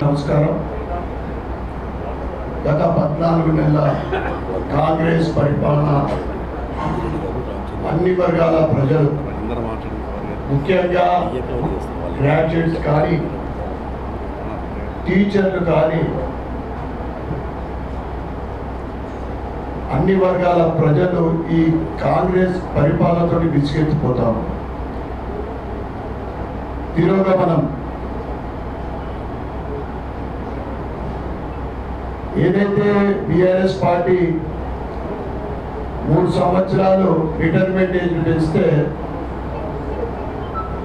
నమస్కారం. గత 14 నెలల కాంగ్రెస్ పరిపాలన అన్ని వర్గాల ప్రజలు, ముఖ్యంగా గ్రాడ్యుయేట్స్ కానీ టీచర్లు కానీ అన్ని వర్గాల ప్రజలు ఈ కాంగ్రెస్ పరిపాలనతో విసిగెత్తిపోతాం. తిరోగమనం ఏదైతే బీఆర్ఎస్ పార్టీ 3 సంవత్సరాలు రిటైర్మెంట్ ఏజ్ పెంచితే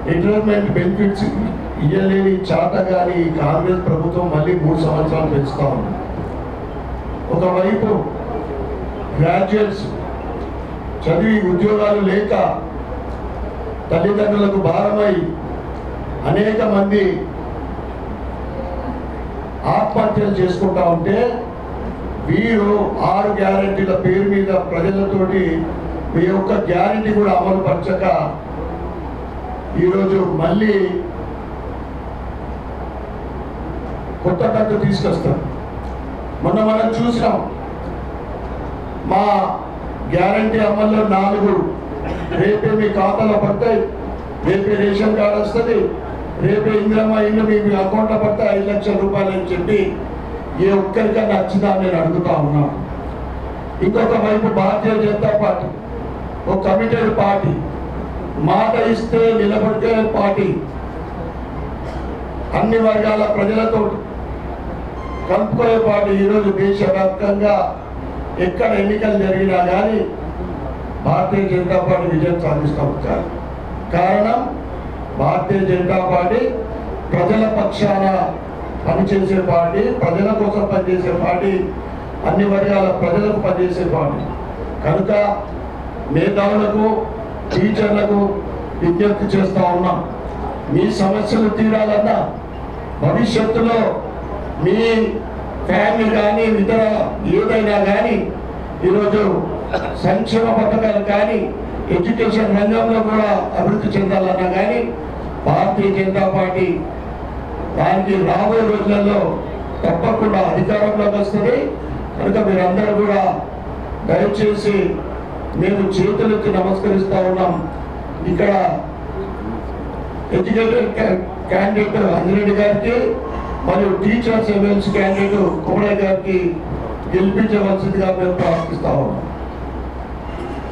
రిటైర్మెంట్ బెనిఫిట్స్ ఇయ్యలేని చాట కానీ కాంగ్రెస్ ప్రభుత్వం మళ్ళీ 3 సంవత్సరాలు పెంచుతా ఉంది. ఒకవైపు గ్రాడ్యుయేట్స్ చదివి ఉద్యోగాలు లేక తల్లిదండ్రులకు భారమై అనేక మంది ఆత్మహత్యలు చేసుకుంటా ఉంటే వీరు 6 గ్యారెంటీల పేరు మీద ప్రజలతోటి మీ యొక్క గ్యారెంటీ కూడా అమలు పరచక ఈరోజు మళ్ళీ కొత్త కథ తీసుకొస్తారు. మొన్న మనం చూసినాం, మా గ్యారెంటీ అమల్లో 4 రేపే మీ ఖాతాలో పడతాయి, రేపే రేషన్ కార్డు వస్తుంది, రేపే ఇందిరమ్మ ఇల్లు మీ అకౌంట్లో పడితే 5 లక్షల రూపాయలు అని చెప్పి ఏ ఒక్కరికైనా నచ్చిందా నేను అడుగుతా ఉన్నాను. ఇంకొక వైపు భారతీయ జనతా పార్టీ ఒక కమిటెడ్ పార్టీ, మాట ఇస్తే నిలబడితే పార్టీ, అన్ని వర్గాల ప్రజలతో కలుపుకోయే పార్టీ. ఈరోజు దేశవ్యాప్తంగా ఎక్కడ ఎన్నికలు జరిగినా కానీ భారతీయ జనతా పార్టీ విజయం సాధిస్తూ వచ్చారు. కారణం, భారతీయ జనతా పార్టీ ప్రజల పక్షాన పనిచేసే పార్టీ, ప్రజల కోసం పనిచేసే పార్టీ, అన్ని వర్గాల ప్రజలకు పనిచేసే పార్టీ. కనుక మేధావులకు, టీచర్లకు విజ్ఞప్తి చేస్తూ ఉన్నాం, మీ సమస్యలు తీరాలన్నా భవిష్యత్తులో మీ ఫ్యామిలీ కానీ ఇతర ఏదైనా కానీ ఈరోజు సంక్షేమ పథకాలు కానీ ఎడ్యుకేషన్ రంగంలో కూడా అభివృద్ధి చెందాలన్నా కానీ భారతీయ జనతా పార్టీ దానికి రాబోయే రోజులలో తప్పకుండా అధికారంలోకి వస్తుంది. కనుక మీరందరూ కూడా దయచేసి మేము చేతులెత్తి నమస్కరిస్తూ ఉన్నాం. ఇక్కడ ఎడ్యుకేటెడ్ క్యాండిడేట్ అంజిరెడ్డి గారికి మరియు టీచర్స్ ఎమ్మెల్సీ క్యాండిడేట్ కుమరయ్య గారికి గెలిపించవలసిందిగా మేము ప్రార్థిస్తా ఉన్నాం.